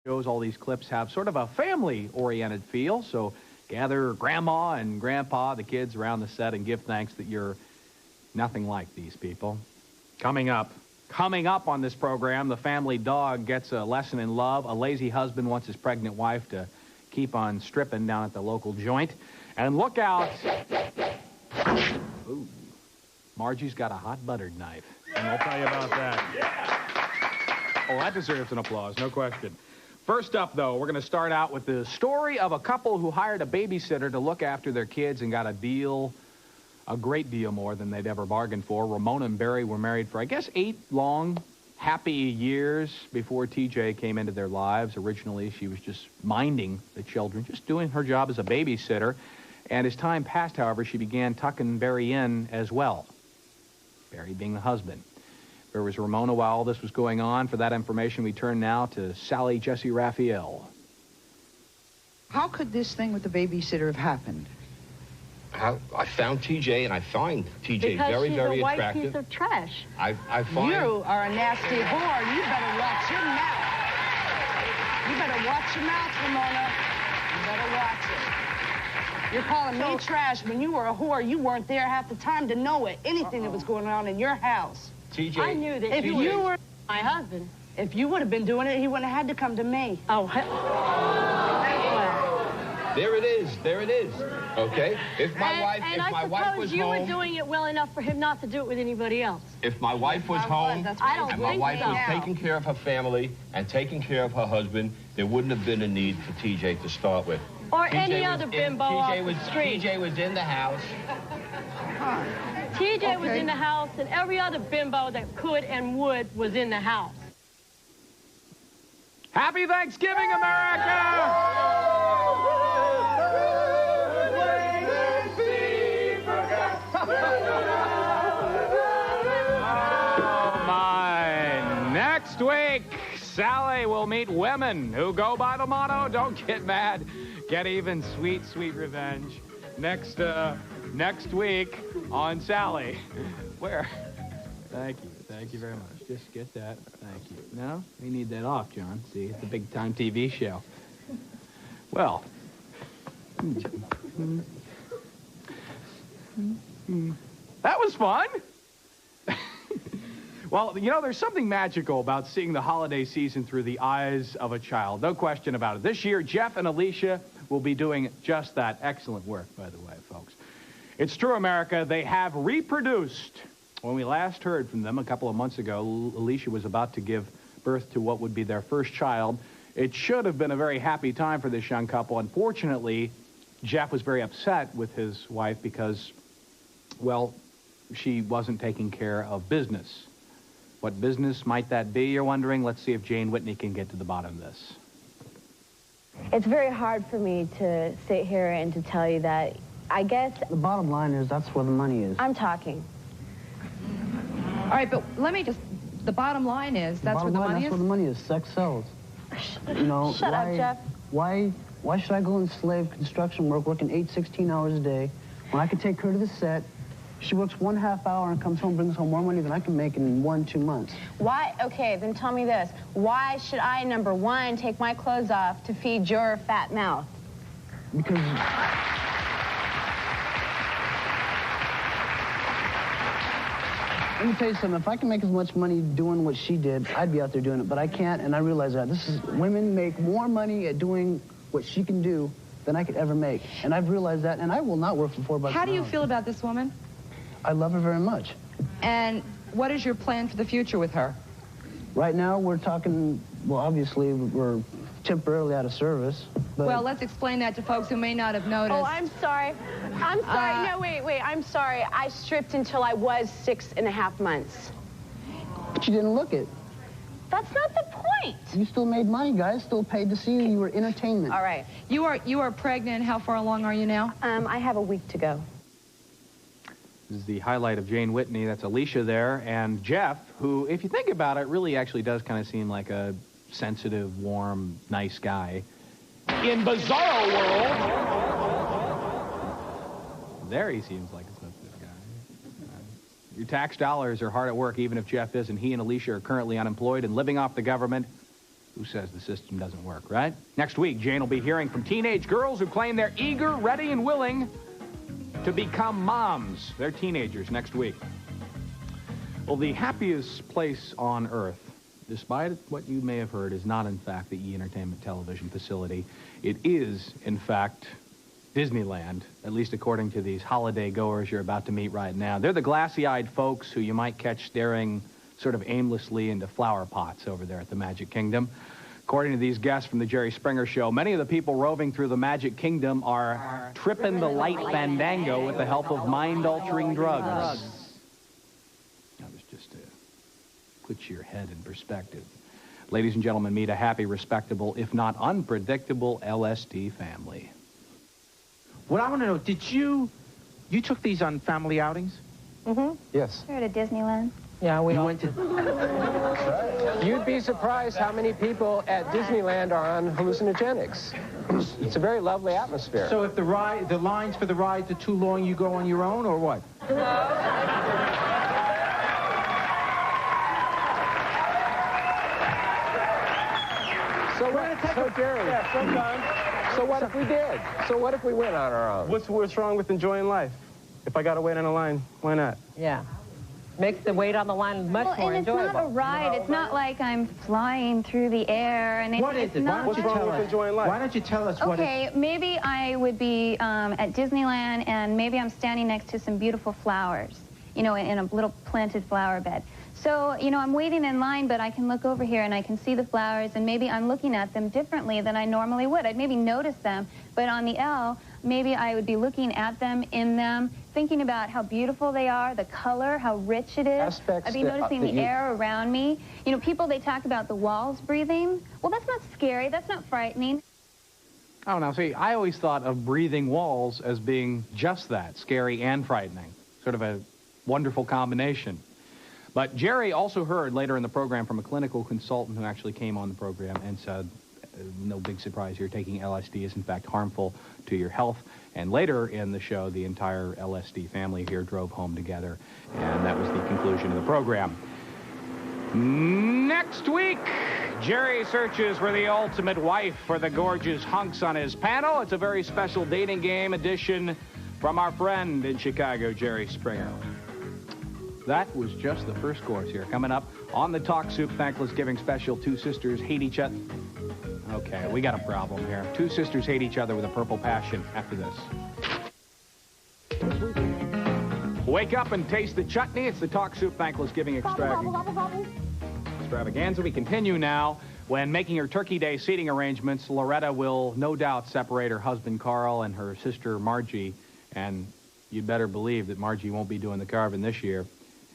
shows, all these clips have sort of a family-oriented feel, so gather Grandma and Grandpa, the kids around the set, and give thanks that you're nothing like these people. Coming up on this program, the family dog gets a lesson in love. A lazy husband wants his pregnant wife to keep on stripping down at the local joint. And look out. Ooh, Margie's got a hot buttered knife. And we'll tell you about that. Yeah. Oh, that deserves an applause, no question. First up, though, we're going to start out with the story of a couple who hired a babysitter to look after their kids and got a great deal more than they'd ever bargained for. Ramona and Barry were married for, I guess, 8 long, happy years before TJ came into their lives. Originally, she was just minding the children, just doing her job as a babysitter. And as time passed, however, she began tucking Barry in as well, Barry being the husband. Where was Ramona while all this was going on? For that information, we turn now to Sally Jesse Raphael. How could this thing with the babysitter have happened? I found TJ, and I find TJ very, very attractive. Because she's a white piece of trash. I find... You are a nasty whore. You better watch your mouth. You better watch your mouth, Ramona. You better watch it. You're calling me trash. When you were a whore, you weren't there half the time to know it. Anything that was going on in your house. TJ... I knew that if you were my husband. If you would have been doing it, he wouldn't have had to come to me. Oh, There it is. There it is. Okay? If my wife was home... And I suppose you were doing it well enough for him not to do it with anybody else. If my wife was home, I don't and my think wife so. was taking care of her family and taking care of her husband, there wouldn't have been a need for TJ to start with. Or any other bimbo off the street. TJ was in the house. TJ was in the house, and every other bimbo that could and would was in the house. Happy Thanksgiving, America! Oh, my. Next week, Sally will meet women who go by the motto, don't get mad, get even, sweet, sweet revenge. Next week on Sally. Where? Thank you very much. Just get that. Thank you. No, we need that off, John. See, it's a big-time TV show. Well. That was fun. Well, you know, there's something magical about seeing the holiday season through the eyes of a child. No question about it. This year, Jeff and Alicia will be doing just that. Excellent work, by the way, folks. It's true, America. They have reproduced. When we last heard from them a couple of months ago, Alicia was about to give birth to what would be their first child. It should have been a very happy time for this young couple. Unfortunately, Jeff was very upset with his wife because, well, she wasn't taking care of business. What business might that be, you're wondering? Let's see if Jane Whitney can get to the bottom of this. It's very hard for me to sit here and to tell you that, I guess... The bottom line is that's where the money is. I'm talking. All right, but let me just... The bottom line is that's where the money is? That's where the money is. Sex sells. You know, Shut up, Jeff. Why should I go in slave construction work, working 8, 16 hours a day, when I could take her to the set? She works 1/2 hour and comes home, brings home more money than I can make in 1, 2 months. Why? Okay, then tell me this. Why should I, number one, take my clothes off to feed your fat mouth? Because... Let me tell you something. If I can make as much money doing what she did, I'd be out there doing it. But I can't, and I realize that. Women make more money at doing what she can do than I could ever make. And I've realized that, and I will not work for $4 an hour. How do you feel about this woman? I love her very much. And what is your plan for the future with her? Right now, we're talking, well, obviously, we're temporarily out of service. But well, let's explain that to folks who may not have noticed. Oh, I'm sorry. I'm sorry. No, wait. I'm sorry. I stripped until I was 6.5 months. But you didn't look it. That's not the point. You still made money, guys. Still paid to see you. You were entertainment. All right. You are pregnant. How far along are you now? I have a week to go. This is the highlight of Jane Whitney. That's Alicia there. And Jeff, who, if you think about it, really actually does kind of seem like a sensitive, warm, nice guy. In Bizarro World, there he seems like a sensitive guy. Your tax dollars are hard at work, even if Jeff isn't. He and Alicia are currently unemployed and living off the government. Who says the system doesn't work, right? Next week, Jane will be hearing from teenage girls who claim they're eager, ready, and willing to become moms. They're teenagers next week. Well, the happiest place on Earth, despite what you may have heard, is not, in fact, the E! Entertainment television facility. It is, in fact, Disneyland, at least according to these holiday goers you're about to meet right now. They're the glassy-eyed folks who you might catch staring sort of aimlessly into flower pots over there at the Magic Kingdom. According to these guests from the Jerry Springer Show, many of the people roving through the Magic Kingdom are tripping the light fandango with the help of mind-altering drugs. That was just to put your head in perspective. Ladies and gentlemen, meet a happy, respectable, if not unpredictable LSD family. What I want to know, did you took these on family outings? Mm-hmm. Yes. We're at Disneyland. Yeah, we went to... You'd be surprised how many people at Disneyland are on hallucinogenics. It's a very lovely atmosphere. So if the lines for the rides are too long, you go on your own, or what? So Jerry, yeah, sometimes. So what if we did? So what if we went on our own? What's wrong with enjoying life? If I got to wait on a line, why not? Yeah. Makes the wait on the line much more enjoyable. It's not a ride. It's not like I'm flying through the air. And what is it? What's wrong with enjoying life? Why don't you tell us what Okay, maybe I would be at Disneyland, and maybe I'm standing next to some beautiful flowers, you know, in a little planted flower bed. So, you know, I'm waiting in line, but I can look over here and I can see the flowers, and maybe I'm looking at them differently than I normally would. I'd maybe notice them, but on the L, maybe I would be looking at them, in them, thinking about how beautiful they are, the color, how rich it is. I'd be noticing the air around me. You know, people, they talk about the walls breathing. Well, that's not scary. That's not frightening. Oh, now, see, I always thought of breathing walls as being just that, scary and frightening. Sort of a wonderful combination. But Jerry also heard later in the program from a clinical consultant who actually came on the program and said, no big surprise here, taking LSD is in fact harmful to your health. And later in the show, the entire LSD family here drove home together, and that was the conclusion of the program. Next week, Jerry searches for the ultimate wife for the gorgeous hunks on his panel. It's a very special dating game edition from our friend in Chicago, Jerry Springer. That was just the first course here. Coming up on the Talk Soup Thanklessgiving special, two sisters hate each other. Okay, we got a problem here. Two sisters hate each other with a purple passion after this. Wake up and taste the chutney. It's the Talk Soup Thanklessgiving extravaganza. We continue now. When making her Turkey Day seating arrangements, Loretta will no doubt separate her husband Carl and her sister Margie. And you'd better believe that Margie won't be doing the carving this year.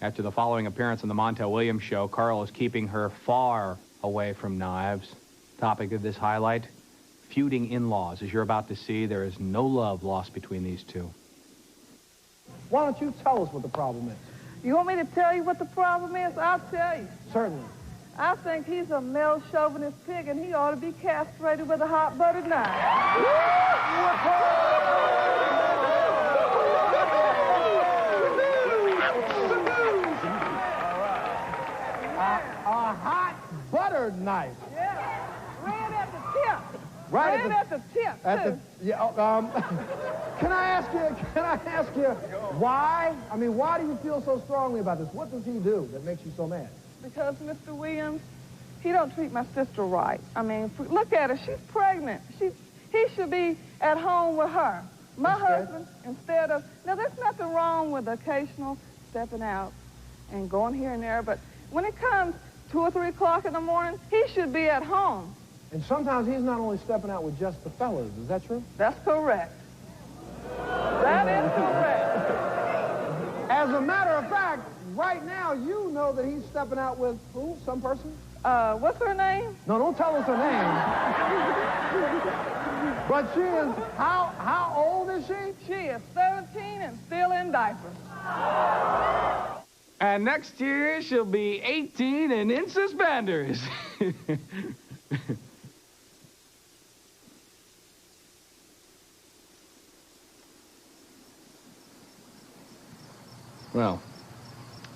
After the following appearance on the Montel Williams show, Carl is keeping her far away from knives. Topic of this highlight, feuding in-laws. As you're about to see, there is no love lost between these two. Why don't you tell us what the problem is? You want me to tell you what the problem is? I'll tell you. Certainly. I think he's a male chauvinist pig, and he ought to be castrated with a hot buttered knife. A hot buttered knife. Yeah. Red at the tip. Right Red at the tip, too. Can I ask you why? I mean, why do you feel so strongly about this? What does he do that makes you so mad? Because Mr. Williams, he don't treat my sister right. I mean, look at her. She's pregnant. He should be at home with her. My husband, instead of... Now, there's nothing wrong with occasional stepping out and going here and there, but when it comes 2 or 3 o'clock in the morning, he should be at home. And sometimes he's not only stepping out with just the fellas. Is that true? That's correct. That is correct. As a matter of fact, right now, you know that he's stepping out with who? Some person? What's her name? No, don't tell us her name. But she is, how old is she? She is 17 and still in diapers. And next year, she'll be 18 and in suspenders. Well,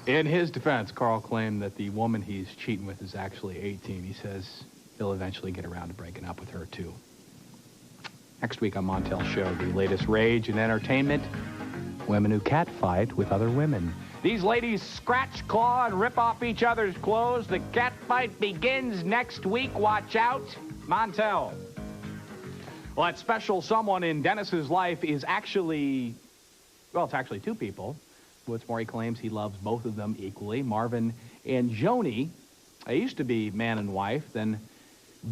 in his defense, Carl claimed that the woman he's cheating with is actually 18. He says, he'll eventually get around to breaking up with her, too. Next week on Montel's show, the latest rage in entertainment, women who catfight with other women. These ladies scratch, claw, and rip off each other's clothes. The catfight begins next week. Watch out. Montel. Well, that special someone in Dennis's life is actually, well, it's actually two people. What's more, he claims he loves both of them equally, Marvin and Joni. They used to be man and wife. Then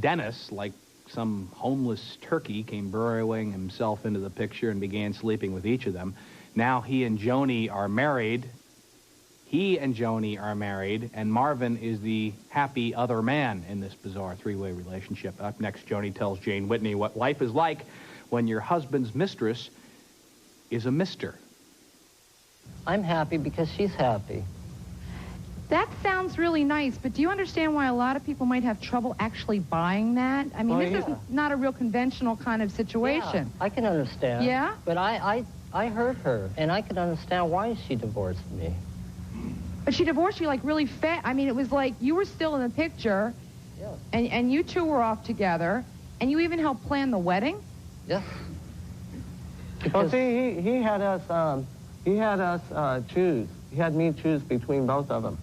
Dennis, like some homeless turkey, came burrowing himself into the picture and began sleeping with each of them. Now he and Joni are married. He and Joni are married, and Marvin is the happy other man in this bizarre three-way relationship. Up next, Joni tells Jane Whitney what life is like when your husband's mistress is a mister. I'm happy because she's happy. That sounds really nice, but do you understand why a lot of people might have trouble actually buying that? I mean, this is not a real conventional kind of situation. Yeah, I can understand. Yeah? But I hurt her, and I could understand why she divorced me. But she divorced you, like, really fast. I mean, it was like you were still in the picture, and you two were off together, and you even helped plan the wedding? Yes. Well, see, he had us choose. He had me choose between both of them.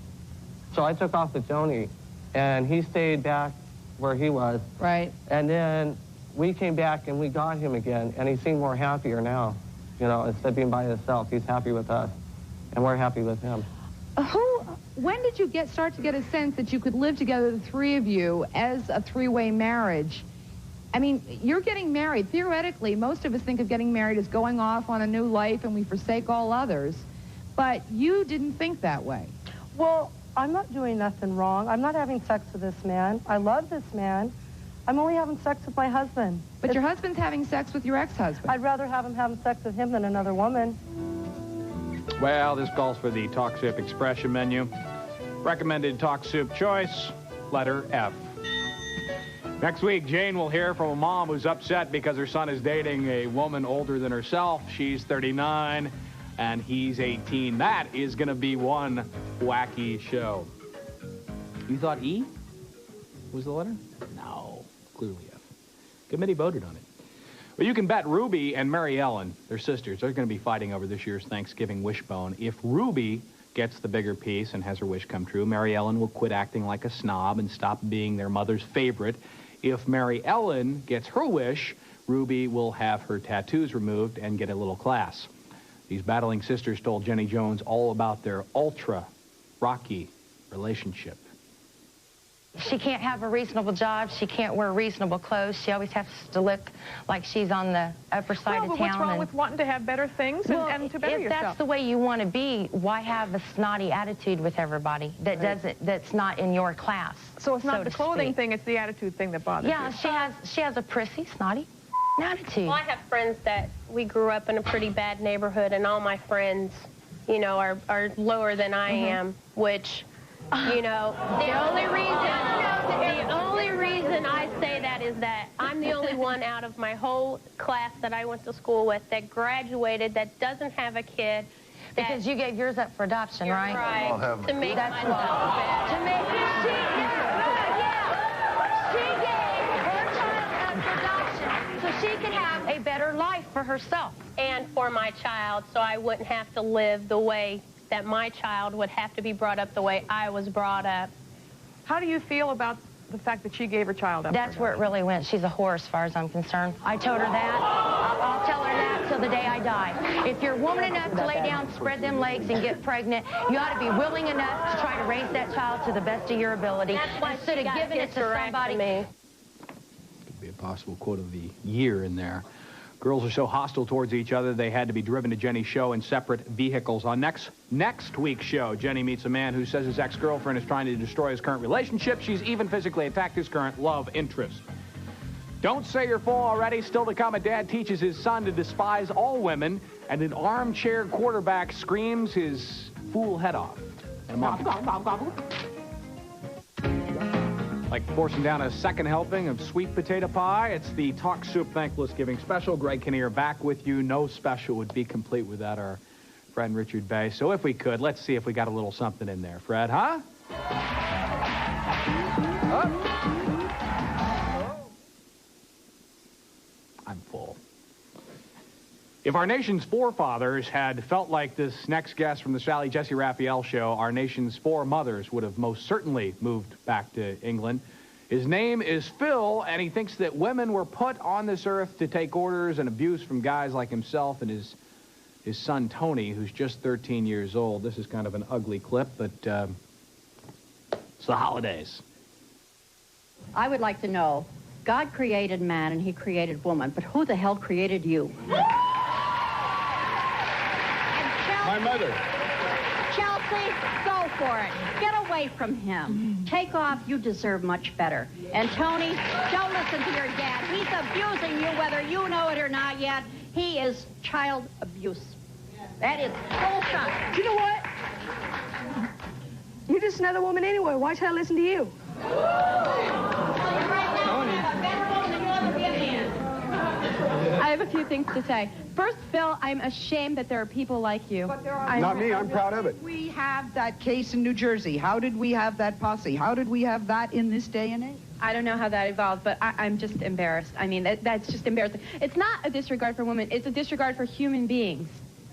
So I took off with Joni, and he stayed back where he was. Right. And then we came back, and we got him again, and he seemed more happier now. You know, instead of being by himself, he's happy with us, and we're happy with him. When did you start to get a sense that you could live together, the three of you, as a three-way marriage? I mean, you're getting married. Theoretically, most of us think of getting married as going off on a new life and we forsake all others. But you didn't think that way. Well, I'm not doing nothing wrong. I'm not having sex with this man. I love this man. I'm only having sex with my husband. But your husband's having sex with your ex-husband. I'd rather have him having sex with him than another woman. Well, this calls for the Talk Soup expression menu. Recommended Talk Soup choice, letter F. Next week, Jane will hear from a mom who's upset because her son is dating a woman older than herself. She's 39, and he's 18. That is going to be one wacky show. You thought E was the letter? No, clearly F. Committee voted on it. Well, you can bet Ruby and Mary Ellen, they're sisters, they're going to be fighting over this year's Thanksgiving wishbone. If Ruby gets the bigger piece and has her wish come true, Mary Ellen will quit acting like a snob and stop being their mother's favorite. If Mary Ellen gets her wish, Ruby will have her tattoos removed and get a little class. These battling sisters told Jenny Jones all about their ultra-rocky relationship. She can't have a reasonable job. She can't wear reasonable clothes. She always has to look like she's on the upper side of town. Well, what's wrong with wanting to have better things and to better yourself? If that's the way you want to be, why have a snotty attitude with everybody that's not in your class? So it's not the clothing thing, it's the attitude thing that bothers you. Yeah, she has a prissy, snotty attitude. Well, I have friends that we grew up in a pretty bad neighborhood, and all my friends, you know, are lower than I am, which... You know, the only reason I say that is that I'm the only one out of my whole class that I went to school with that graduated, that doesn't have a kid. Because you gave yours up for adoption, right? Right. To make myself better. To make she gave her child up for adoption so she can have a better life for herself. And for my child, so I wouldn't have to live the way that my child would have to be brought up the way I was brought up. How do you feel about the fact that she gave her child up? That's where it really went. She's a whore as far as I'm concerned. I told her that. I'll tell her that till the day I die. If you're woman enough to lay down, spread them legs, and get pregnant, you ought to be willing enough to try to raise that child to the best of your ability. Instead of giving it to somebody. Could be a possible quote of the year in there. Girls are so hostile towards each other, they had to be driven to Jenny's show in separate vehicles. On next week's show, Jenny meets a man who says his ex-girlfriend is trying to destroy his current relationship. She's even physically attacked his current love interest. Don't say you're full already. Still to come, a dad teaches his son to despise all women, and an armchair quarterback screams his fool head off. Like forcing down a second helping of sweet potato pie. It's the Talk Soup Thanklessgiving special. Greg Kinnear back with you. No special would be complete without our friend Richard Bay. So if we could, let's see if we got a little something in there. Fred, huh? I'm full. If our nation's forefathers had felt like this next guest from the Sally Jesse Raphael show, our nation's foremothers would have most certainly moved back to England. His name is Phil, and he thinks that women were put on this earth to take orders and abuse from guys like himself and his son Tony, who's just 13 years old. This is kind of an ugly clip, but it's the holidays. I would like to know, God created man and he created woman, but who the hell created you? My mother. Chelsea, go for it. Get away from him. Take off. You deserve much better. And Tony, don't listen to your dad. He's abusing you whether you know it or not yet. He is child abuse. That is full stop. You know what? You're just another woman anyway. Why should I listen to you? I have a few things to say. First, Phil, I'm ashamed that there are people like you. Not me. I'm proud of it. We have that case in New Jersey. How did we have that posse? How did we have that in this day and age? I don't know how that evolved, but I'm just embarrassed. I mean, that's just embarrassing. It's not a disregard for women. It's a disregard for human beings.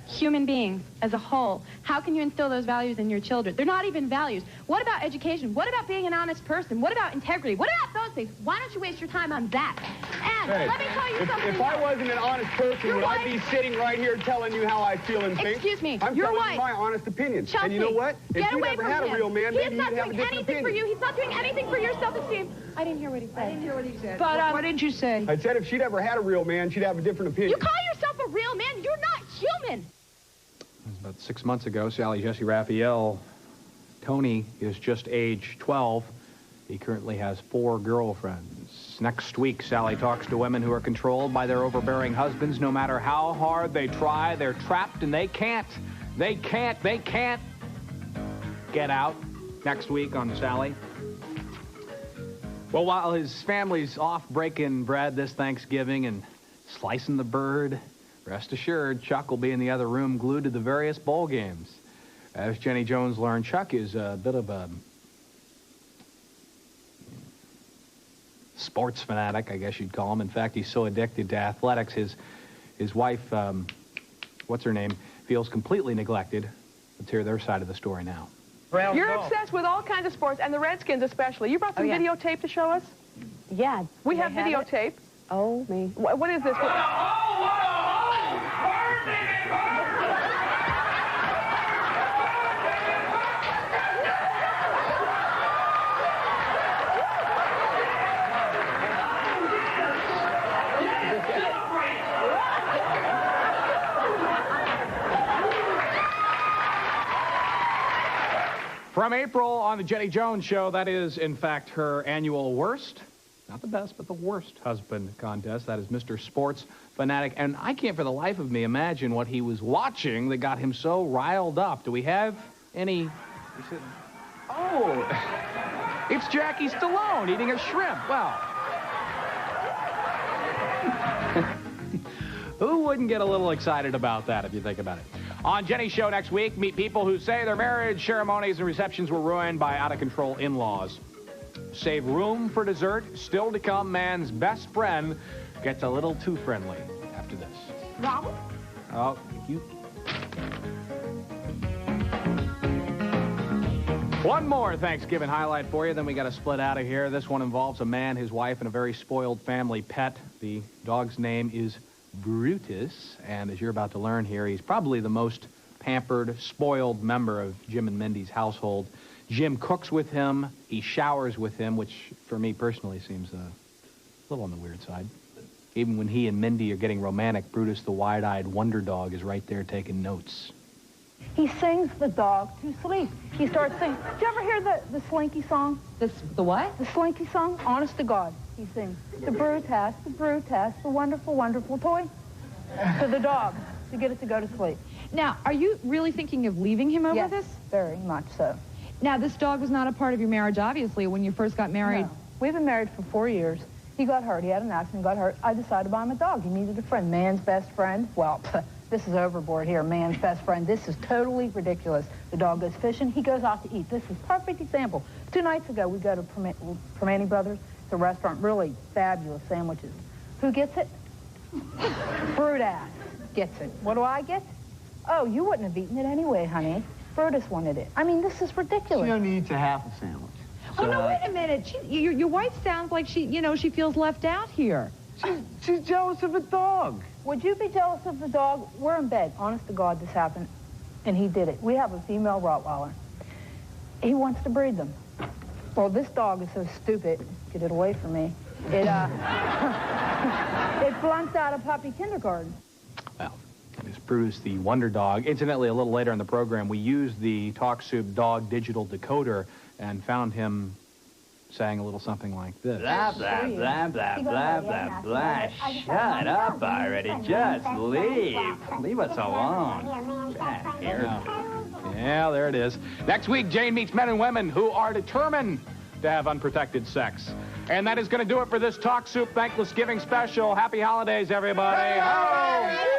Human beings as a whole. How can you instill those values in your children? They're not even values. What about education? What about being an honest person? What about integrity? What about those things? Why don't you waste your time on that? And Hey, let me tell you something. If I wasn't an honest person, would I be sitting right here telling you how I feel and think? Excuse me, I'm your telling wife. you my honest opinion. Chelsea, and you know what? If get you away never from had him. a real man, He maybe is not you'd have a doing different anything opinion. for you. He's not doing anything for your self-esteem. I didn't hear what he said. I didn't hear what he said. But, what did you say? I said if she'd ever had a real man, she'd have a different opinion. You call yourself a real man? You're not human. About 6 months ago, Sally Jesse Raphael, Tony is just age 12. He currently has 4 girlfriends. Next week, Sally talks to women who are controlled by their overbearing husbands. No matter how hard they try, they're trapped and they can't get out. Next week on Sally. Well, while his family's off breaking bread this Thanksgiving and slicing the bird, rest assured, Chuck will be in the other room glued to the various bowl games. As Jenny Jones learned, Chuck is a bit of a sports fanatic, I guess you'd call him. In fact, he's so addicted to athletics, his wife, what's her name, feels completely neglected. Let's hear their side of the story now. You're obsessed with all kinds of sports, and the Redskins especially. You brought some videotape to show us? Yeah. We have videotape. Oh, me. What is this? From April on the Jenny Jones Show, that is, in fact, her annual worst, not the best, but the worst husband contest. That is Mr. Sports Fanatic. And I can't for the life of me imagine what he was watching that got him so riled up. Do we have any... Oh, it's Jackie Stallone eating a shrimp. Well, who wouldn't get a little excited about that if you think about it? On Jenny's show next week, meet people who say their marriage ceremonies and receptions were ruined by out-of-control in-laws. Save room for dessert. Still to come, man's best friend gets a little too friendly after this. Robert? Oh, you. One more Thanksgiving highlight for you, then we got to split out of here. This one involves a man, his wife, and a very spoiled family pet. The dog's name is Brutus, and as you're about to learn here, he's probably the most pampered, spoiled member of Jim and Mindy's household. Jim cooks with him, he showers with him, which for me personally seems a little on the weird side. Even when he and Mindy are getting romantic, Brutus, the wide-eyed wonder dog, is right there taking notes. He sings the dog to sleep. He starts singing. Did you ever hear the Slinky song? The what? The Slinky song? Honest to God, he sings. The Brutus, the wonderful, wonderful toy. To the dog, to get it to go to sleep. Now, are you really thinking of leaving him over this? Very much so. Now, this dog was not a part of your marriage, obviously, when you first got married. No. We've been married for 4 years. He got hurt. He had an accident, got hurt. I decided to buy him a dog. He needed a friend. Man's best friend. Well, this is overboard here. Man's best friend. This is totally ridiculous. The dog goes fishing. He goes out to eat. This is a perfect example. 2 nights ago, we go to Permane Brothers. It's a restaurant. Really fabulous sandwiches. Who gets it? Brutus gets it. What do I get? Oh, you wouldn't have eaten it anyway, honey. Brutus wanted it. I mean, this is ridiculous. She only eats a half a sandwich. Oh, no, wait a minute. Your wife sounds like she feels left out here. She's jealous of a dog. Would you be jealous of the dog? We're in bed. Honest to God, this happened. And he did it. We have a female Rottweiler. He wants to breed them. Well, this dog is so stupid. Get it away from me. It, it flunks out of puppy kindergarten. Well, it's Brutus the Wonder Dog. Incidentally, a little later in the program, we used the Talk Soup dog digital decoder and found him saying a little something like this. Blah, blah, blah, blah, blah, blah, blah. Shut up already. Just leave. Leave us alone. Back here. Yeah, there it is. Next week, Jane meets men and women who are determined to have unprotected sex. And that is going to do it for this Talk Soup Thanklessgiving special. Happy holidays, everybody. Ho!